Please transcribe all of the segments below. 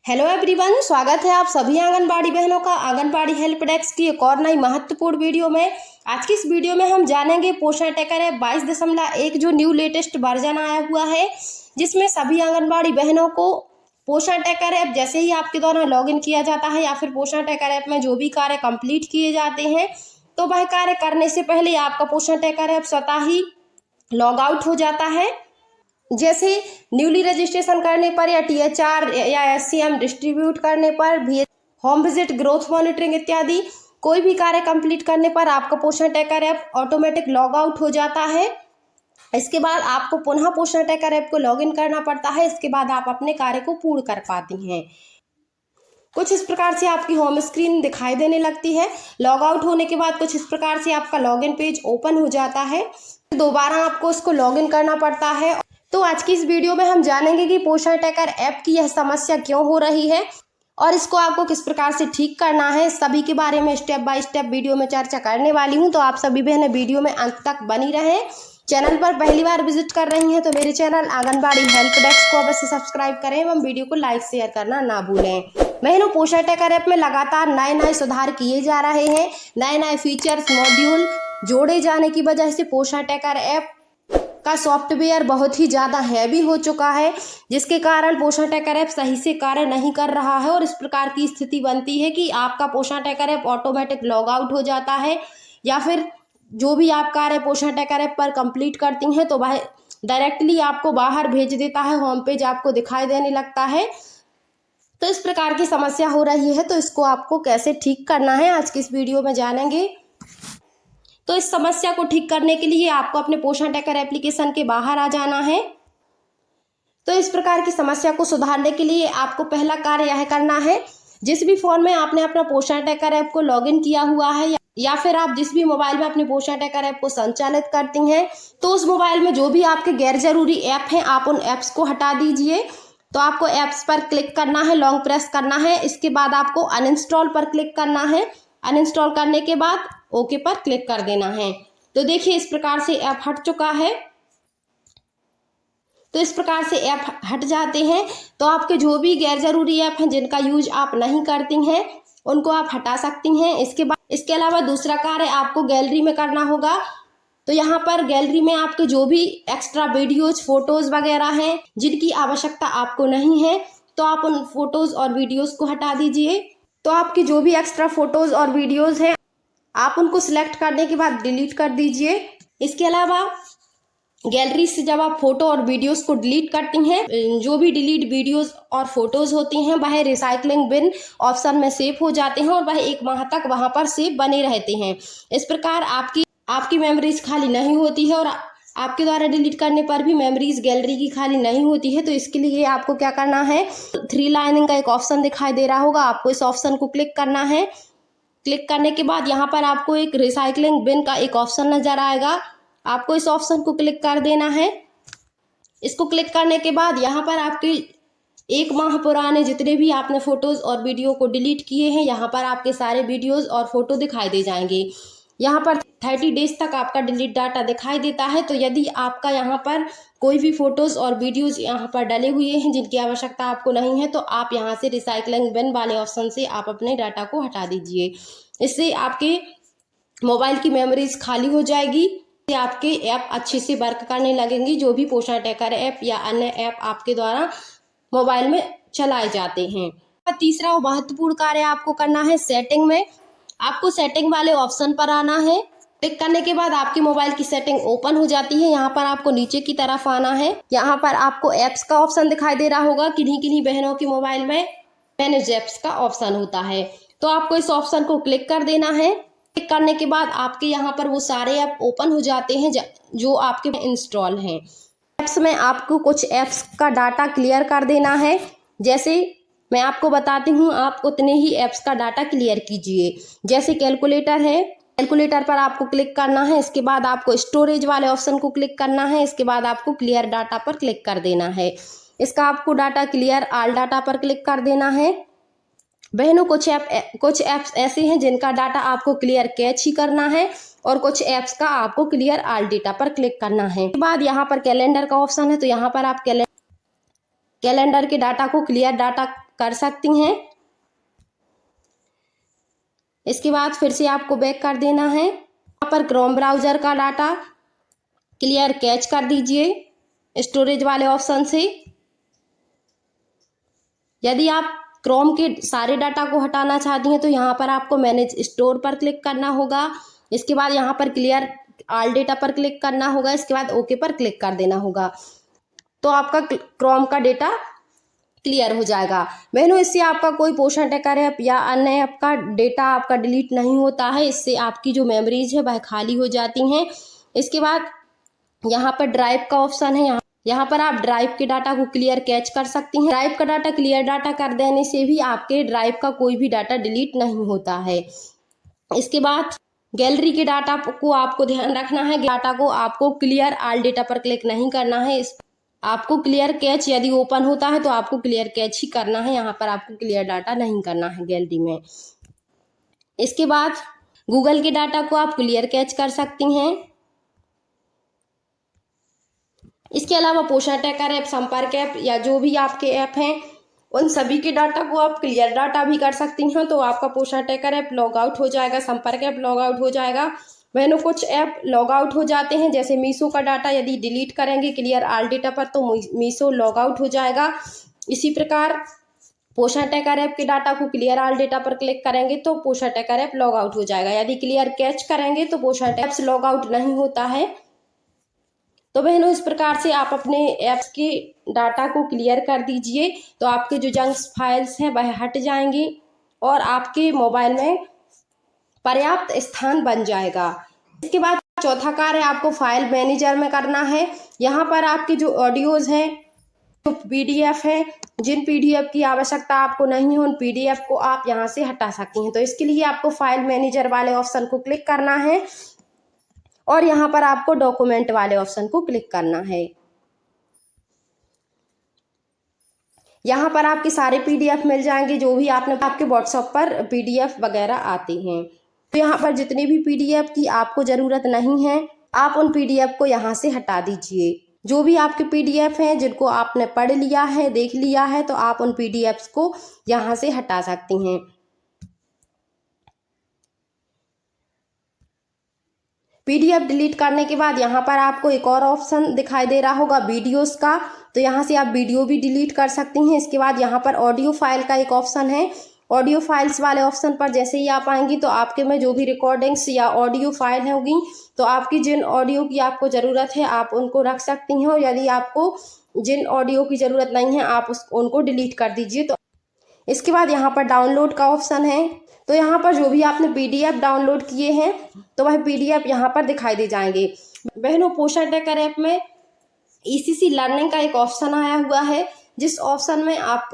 Hello everyone, स्वागत है आप सभी आंगनबाड़ी बहनों का आंगनबाड़ी हेल्प डेस्क की एक और नई महत्वपूर्ण वीडियो में। आज की इस वीडियो में हम जानेंगे पोषण ट्रैकर ऐप 22.1 जो न्यू लेटेस्ट वर्जन आया हुआ है, जिसमें सभी आंगनबाड़ी बहनों को पोषण ट्रैकर ऐप जैसे ही आपके द्वारा लॉगिन किया जाता है या फिर पोषण ट्रैकर ऐप में जो भी कार्य कंप्लीट किए जाते हैं, तो वह कार्य करने से पहले आपका पोषण ट्रैकर ऐप स्वतः ही लॉग आउट हो जाता है। जैसे न्यूली रजिस्ट्रेशन करने पर या THR या SCM डिस्ट्रीब्यूट करने पर भी, होम विजिट, ग्रोथ मॉनिटरिंग इत्यादि कोई भी कार्य कंप्लीट करने पर आपका पोषण tracker app automatic log out हो जाता है। इसके बाद आपको पुनः पोषण ट्रैकर ऐप को लॉगिन करना पड़ता है। इसके बाद आप अपने कार्य को पूर्ण कर पाती हैं। कुछ इस प्रकार से आपकी होम स्क्रीन दिखाई देने लगती है। लॉग आउट होने के बाद कुछ इस प्रकार से आपका लॉगिन पेज ओपन हो जाता है। दोबारा आपको उसको लॉगिन करना पड़ता है। तो आज की इस वीडियो में हम जानेंगे कि पोषण ट्रैकर ऐप की यह समस्या क्यों हो रही है और इसको आपको किस प्रकार से ठीक करना है, सभी के बारे में स्टेप बाय स्टेप वीडियो में चर्चा करने वाली हूं। तो आप सभी बहनें वीडियो में अंत तक बनी रहें। चैनल पर पहली बार विजिट कर रही हैं तो मेरे चैनल आंगनबाड़ी हेल्प डेस्क को अवश्य सब्सक्राइब करें एवं वीडियो को लाइक शेयर करना ना भूलें। बहनों, पोषण ट्रैकर ऐप में लगातार नए सुधार किए जा रहे हैं। नए फीचर्स, मॉड्यूल जोड़े जाने की वजह से पोषण ट्रैकर ऐप का सॉफ्टवेयर बहुत ही ज़्यादा हैवी हो चुका है, जिसके कारण पोषण ट्रैकर ऐप सही से कार्य नहीं कर रहा है और इस प्रकार की स्थिति बनती है कि आपका पोषण tracker app automatic log out हो जाता है या फिर जो भी आप कार्य पोषण ट्रैकर ऐप पर कंप्लीट करती हैं तो वह डायरेक्टली आपको बाहर भेज देता है, होम पेज आपको दिखाई देने लगता है। तो इस प्रकार की समस्या हो रही है, तो इसको आपको कैसे ठीक करना है आज की इस वीडियो में जानेंगे। तो इस समस्या को ठीक करने के लिए आपको अपने पोषण ट्रैकर एप्लीकेशन के बाहर आ जाना है। तो इस प्रकार की समस्या को सुधारने के लिए आपको पहला कार्य यह करना है, जिस भी फोन में आपने अपना पोषण ट्रैकर ऐप को लॉगिन किया हुआ है या फिर आप जिस भी मोबाइल में अपने पोषण ट्रैकर ऐप को संचालित करती हैं, तो उस मोबाइल में जो भी आपके गैर जरूरी ऐप हैं आप उन ऐप्स को हटा दीजिए। तो आपको ऐप्स पर क्लिक करना है, लॉन्ग प्रेस करना है। इसके बाद आपको अनइंस्टॉल पर क्लिक करना है। अनइंस्टॉल करने के बाद ओके पर क्लिक कर देना है। तो देखिए इस प्रकार से ऐप हट चुका है। तो इस प्रकार से ऐप हट जाते हैं तो आपके जो भी गैर जरूरी ऐप हैं जिनका यूज आप नहीं करती हैं उनको आप हटा सकती हैं। इसके अलावा दूसरा कार्य आपको गैलरी में करना होगा। तो यहाँ पर गैलरी में आपके जो भी एक्स्ट्रा वीडियोज, फोटोज वगैरह हैं जिनकी आवश्यकता आपको नहीं है, तो आप उन फोटोज और वीडियोज को हटा दीजिए। तो आपकी जो भी एक्स्ट्रा फोटोज और वीडियोज हैं आप उनको सिलेक्ट करने के बाद डिलीट कर दीजिए। इसके अलावा गैलरी से जब आप फोटो और वीडियोस को डिलीट करती हैं, जो भी डिलीट वीडियोस और फोटोज होती हैं वह रिसाइकलिंग बिन ऑप्शन में सेव हो जाते हैं और वह 1 माह तक वहां पर सेव बने रहते हैं। इस प्रकार आपकी मेमोरीज खाली नहीं होती है और आपके द्वारा डिलीट करने पर भी मेमोरीज गैलरी की खाली नहीं होती है। तो इसके लिए आपको क्या करना है, 3 लाइनिंग का एक ऑप्शन दिखाई दे रहा होगा, आपको इस ऑप्शन को क्लिक करना है। क्लिक करने के बाद यहाँ पर आपको एक रिसाइकलिंग बिन का एक ऑप्शन नजर आएगा, आपको इस ऑप्शन को क्लिक कर देना है। इसको क्लिक करने के बाद यहाँ पर आपके 1 माह पुराने जितने भी आपने फोटोज और वीडियो को डिलीट किए हैं, यहाँ पर आपके सारे वीडियोज और फोटो दिखाई दे जाएंगे। यहाँ पर 30 डेज तक आपका डिलीट डाटा दिखाई देता है। तो यदि आपका यहाँ पर कोई भी फोटोज और वीडियोज यहाँ पर डले हुए हैं जिनकी आवश्यकता आपको नहीं है, तो आप यहाँ से रिसाइकलिंग बिन वाले ऑप्शन से आप अपने डाटा को हटा दीजिए। इससे आपके मोबाइल की मेमोरीज खाली हो जाएगी, आपके ऐप अच्छे से वर्क करने लगेंगी। जो भी पोषण ट्रैकर ऐप या अन्य ऐप आपके द्वारा मोबाइल में चलाए जाते हैं। तीसरा और महत्वपूर्ण कार्य आपको करना है, सेटिंग में आपको सेटिंग वाले ऑप्शन पर आना है। क्लिक करने के बाद आपके मोबाइल की सेटिंग ओपन हो जाती है। यहाँ पर आपको नीचे की तरफ आना है। यहाँ पर आपको ऐप्स का ऑप्शन दिखाई दे रहा होगा। किन्हीं बहनों के मोबाइल में मैनेज ऐप्स का ऑप्शन होता है, तो आपको इस ऑप्शन को क्लिक कर देना है। क्लिक करने के बाद आपके यहाँ पर वो सारे ऐप ओपन हो जाते हैं जो आपके इंस्टॉल हैं। ऐप्स में आपको कुछ ऐप्स का डाटा क्लियर कर देना है। जैसे मैं आपको बताती हूँ, आप उतने ही ऐप्स का डाटा क्लियर कीजिए। जैसे कैलकुलेटर है, कैलकुलेटर पर आपको क्लिक करना है। इसके बाद आपको स्टोरेज वाले ऑप्शन को क्लिक करना है। इसके बाद आपको क्लियर डाटा पर क्लिक कर देना है। इसका आपको डाटा क्लियर ऑल डाटा पर क्लिक कर देना है। बहनों, कुछ ऐप्स ऐसे हैं जिनका डाटा आपको क्लियर कैच ही करना है और कुछ ऐप्स का आपको क्लियर ऑल डाटा पर क्लिक करना है। इसके बाद यहाँ पर कैलेंडर का ऑप्शन है, तो यहाँ पर आप कैलेंडर के डाटा को क्लियर डाटा कर सकती हैं। इसके बाद फिर से आपको बैक कर देना है। यहाँ पर क्रोम ब्राउज़र का डाटा क्लियर कैच कर दीजिए स्टोरेज वाले ऑप्शन से। यदि आप क्रोम के सारे डाटा को हटाना चाहती हैं तो यहाँ पर आपको मैनेज स्टोर पर क्लिक करना होगा। इसके बाद यहाँ पर क्लियर ऑल डेटा पर क्लिक करना होगा। इसके बाद ओके पर क्लिक कर देना होगा, तो आपका क्रोम का डेटा क्लियर हो जाएगा। बहनों, इससे आपका कोई पोषण ट्रैकर ऐप या अन्य ऐप का डेटा आपका डिलीट नहीं होता है। इससे आपकी जो मेमोरीज है वह खाली हो जाती हैं। इसके बाद यहाँ पर ड्राइव का ऑप्शन है। यहाँ पर आप ड्राइव के डाटा को क्लियर कैच कर सकती हैं। ड्राइव का डाटा क्लियर डाटा कर देने से भी आपके ड्राइव का कोई भी डाटा डिलीट नहीं होता है। इसके बाद गैलरी के डाटा को आपको ध्यान रखना है। डाटा को आपको क्लियर ऑल डेटा पर क्लिक नहीं करना है। आपको क्लियर कैच यदि ओपन होता है तो आपको क्लियर कैच ही करना है। यहाँ पर आपको क्लियर डाटा नहीं करना है गैलरी में। इसके बाद गूगल के डाटा को आप क्लियर कैच कर सकती हैं। इसके अलावा पोषण ट्रैकर ऐप, संपर्क ऐप या जो भी आपके ऐप हैं उन सभी के डाटा को आप क्लियर डाटा भी कर सकती हैं। तो आपका पोषण ट्रैकर ऐप लॉग आउट हो जाएगा, संपर्क ऐप लॉग आउट हो जाएगा। बहनों, कुछ ऐप लॉग आउट हो जाते हैं, जैसे मीशो का डाटा यदि डिलीट करेंगे क्लियर ऑल डेटा पर तो मीशो लॉग आउट हो जाएगा। इसी प्रकार पोषण ट्रैकर ऐप के डाटा को क्लियर ऑल डेटा पर क्लिक करेंगे तो पोषण ट्रैकर ऐप लॉग आउट हो जाएगा। यदि क्लियर कैच करेंगे तो पोषण ऐप्स लॉग आउट नहीं होता है। तो बहनों, इस प्रकार से आप अपने ऐप्स के डाटा को क्लियर कर दीजिए, तो आपके जो जंक फाइल्स हैं वह हट जाएंगी और आपके मोबाइल में पर्याप्त स्थान बन जाएगा। इसके बाद चौथा कार्य आपको फाइल मैनेजर में करना है। यहाँ पर आपके जो ऑडियोज़ हैं, जो PDF है, जिन PDF की आवश्यकता आपको नहीं है उन PDF को आप यहाँ से हटा सकती हैं। तो इसके लिए आपको फाइल मैनेजर वाले ऑप्शन को क्लिक करना है और यहाँ पर आपको डॉक्यूमेंट वाले ऑप्शन को क्लिक करना है। यहाँ पर आपके सारे PDF मिल जाएंगे जो भी आपके व्हाट्सएप पर PDF वगैरह आते हैं। तो यहाँ पर जितनी भी PDF की आपको ज़रूरत नहीं है आप उन PDF को यहाँ से हटा दीजिए। जो भी आपके PDF हैं जिनको आपने पढ़ लिया है, देख लिया है, तो आप उन PDFs को यहाँ से हटा सकती हैं। PDF डिलीट करने के बाद यहाँ पर आपको एक और ऑप्शन दिखाई दे रहा होगा वीडियोस का, तो यहाँ से आप वीडियो भी डिलीट कर सकती हैं। इसके बाद यहाँ पर ऑडियो फाइल का एक ऑप्शन है। ऑडियो फाइल्स वाले ऑप्शन पर जैसे ही आप आएंगी तो आपके में जो भी रिकॉर्डिंग्स या ऑडियो फाइल होगी तो आपकी जिन ऑडियो की आपको ज़रूरत है आप उनको रख सकती हैं, और यदि आपको जिन ऑडियो की ज़रूरत नहीं है आप उनको डिलीट कर दीजिए। तो इसके बाद यहाँ पर डाउनलोड का ऑप्शन है। तो यहाँ पर जो भी आपने PDF डाउनलोड किए हैं तो वह PDF यहाँ पर दिखाई दे जाएंगे। बहनों, पोषण ट्रैकर ऐप में ECC लर्निंग का एक ऑप्शन आया हुआ है, जिस ऑप्शन में आप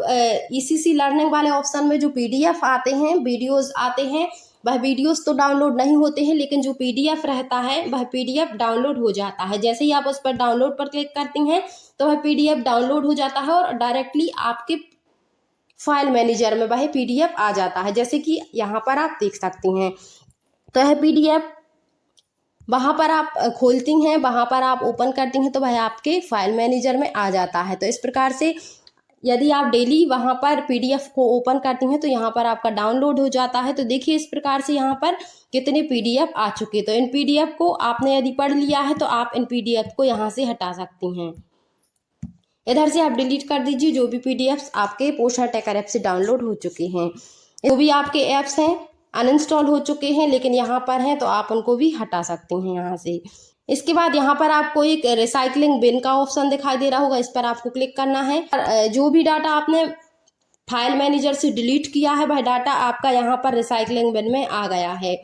ECC लर्निंग वाले ऑप्शन में जो PDF आते हैं, वीडियोस आते हैं, वह वीडियोस तो डाउनलोड नहीं होते हैं लेकिन जो PDF रहता है वह PDF डाउनलोड हो जाता है। जैसे ही आप उस पर डाउनलोड पर क्लिक करती हैं तो वह PDF डाउनलोड हो जाता है और डायरेक्टली आपके फाइल मैनेजर में वह PDF आ जाता है, जैसे कि यहाँ पर आप देख सकती हैं। तो यह PDF वहाँ पर आप खोलती हैं, वहाँ पर आप ओपन करती हैं तो वह आपके फाइल मैनेजर में आ जाता है। तो इस प्रकार से यदि आप डेली वहाँ पर PDF को ओपन करती हैं तो यहाँ पर आपका डाउनलोड हो जाता है। तो देखिए इस प्रकार से यहाँ पर कितने PDF आ चुके। तो इन PDF को आपने यदि पढ़ लिया है तो आप इन PDF को यहाँ से हटा सकती हैं। इधर से आप डिलीट कर दीजिए जो भी PDFs आपके पोषण ट्रैकर ऐप से डाउनलोड हो चुके हैं। जो भी आपके ऐप्स हैं अनइंस्टॉल हो चुके हैं लेकिन यहाँ पर हैं तो आप उनको भी हटा सकते हैं यहाँ से। इसके बाद यहाँ पर आपको एक रिसाइकलिंग बिन का ऑप्शन दिखाई दे रहा होगा, इस पर आपको क्लिक करना है। जो भी डाटा आपने फाइल मैनेजर से डिलीट किया है वह डाटा आपका यहाँ पर रिसाइकलिंग बिन में आ गया है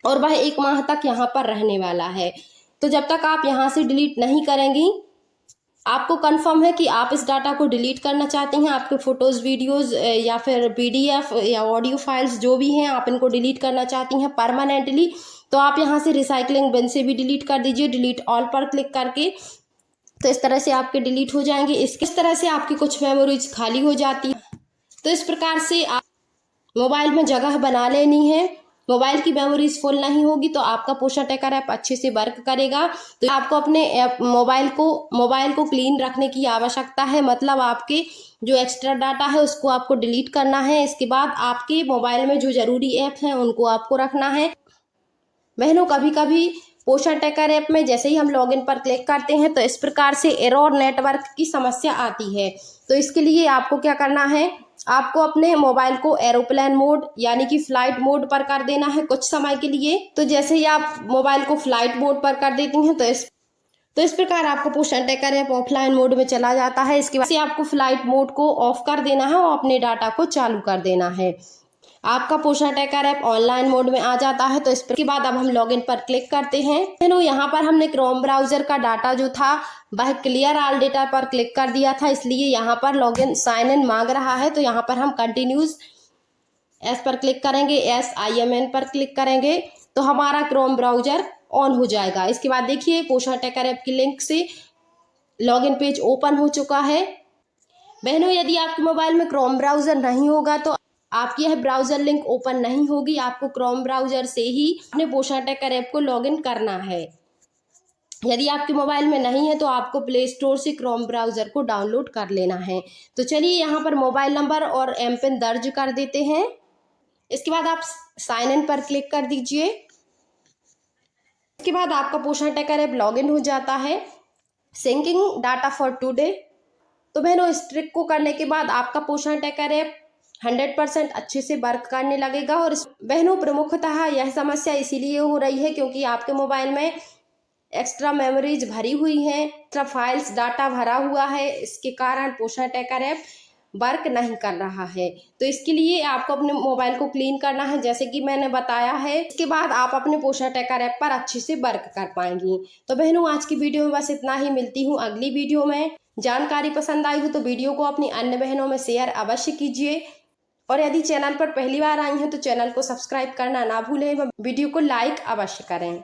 और वह 1 माह तक यहाँ पर रहने वाला है। तो जब तक आप यहाँ से डिलीट नहीं करेंगी, आपको कंफर्म है कि आप इस डाटा को डिलीट करना चाहती हैं, आपके फ़ोटोज़, वीडियोज़ या फिर PDF या ऑडियो फाइल्स जो भी हैं आप इनको डिलीट करना चाहती हैं परमानेंटली, तो आप यहाँ से रिसाइकलिंग बिन से भी डिलीट कर दीजिए, डिलीट ऑल पर क्लिक करके। तो इस तरह से आपके डिलीट हो जाएंगे। इस तरह से आपकी कुछ मेमोरीज खाली हो जाती है। तो इस प्रकार से आप मोबाइल में जगह बना लेनी है मोबाइल की मेमोरीज फुल नहीं होगी तो आपका पोषण ट्रैकर ऐप अच्छे से वर्क करेगा। तो आपको अपने मोबाइल को क्लीन रखने की आवश्यकता है, मतलब आपके जो एक्स्ट्रा डाटा है उसको आपको डिलीट करना है। इसके बाद आपके मोबाइल में जो ज़रूरी ऐप हैं उनको आपको रखना है। बहनों, कभी कभी पोषण ट्रैकर ऐप में जैसे ही हम लॉगिन पर क्लिक करते हैं तो इस प्रकार से एरर नेटवर्क की समस्या आती है। तो इसके लिए आपको क्या करना है, आपको अपने मोबाइल को एरोप्लेन मोड यानी कि फ्लाइट मोड पर कर देना है कुछ समय के लिए। तो जैसे ही आप मोबाइल को फ्लाइट मोड पर कर देती हैं तो इस प्रकार आपको पोषण ट्रैकर ऐप ऑफलाइन मोड में चला जाता है। इसके बाद से आपको फ्लाइट मोड को ऑफ कर देना है और अपने डाटा को चालू कर देना है। आपका पोषण ट्रैकर ऐप ऑनलाइन मोड में आ जाता है। तो इसके बाद अब हम लॉगिन पर क्लिक करते हैं। तो यहाँ पर हमने क्रोम ब्राउजर का डाटा जो था वह क्लियर ऑल डेटा पर क्लिक कर दिया था, इसलिए यहाँ पर लॉगिन साइन इन मांग रहा है। तो यहाँ पर हम कंटिन्यूज एस पर क्लिक करेंगे, SIMN पर क्लिक करेंगे तो हमारा क्रोम ब्राउजर ऑन हो जाएगा। इसके बाद देखिए पोषण ट्रैकर ऐप की लिंक से लॉगिन पेज ओपन हो चुका है। बहनों, यदि आपके मोबाइल में क्रोम ब्राउजर नहीं होगा तो आपकी यह ब्राउजर लिंक ओपन नहीं होगी। आपको क्रोम ब्राउजर से ही अपने पोषण ट्रैकर ऐप को लॉगिन करना है। यदि आपके मोबाइल में नहीं है तो आपको प्ले स्टोर से क्रोम ब्राउजर को डाउनलोड कर लेना है। तो चलिए यहाँ पर मोबाइल नंबर और MPIN दर्ज कर देते हैं। इसके बाद आप साइन इन पर क्लिक कर दीजिए। इसके बाद आपका पोषण ट्रैकर ऐप लॉगिन हो जाता है। Syncing data for today. तो बहनों, इस ट्रिक को करने के बाद आपका पोषण ट्रैकर ऐप 100% अच्छे से वर्क करने लगेगा। और बहनों, प्रमुखतः यह समस्या इसीलिए हो रही है क्योंकि आपके मोबाइल में एक्स्ट्रा मेमोरीज भरी हुई हैं, एक्स्ट्रा फाइल्स डाटा भरा हुआ है। इसके कारण पोषण ट्रैकर ऐप वर्क नहीं कर रहा है। तो इसके लिए आपको अपने मोबाइल को क्लीन करना है जैसे कि मैंने बताया है। इसके बाद आप अपने पोषण ट्रैकर ऐप पर अच्छे से वर्क कर पाएंगी। तो बहनों, आज की वीडियो में बस इतना ही। मिलती हूँ अगली वीडियो में। जानकारी पसंद आई हो तो वीडियो को अपनी अन्य बहनों में शेयर अवश्य कीजिए। और यदि चैनल पर पहली बार आई हैं तो चैनल को सब्सक्राइब करना ना भूलें, वीडियो को लाइक अवश्य करें।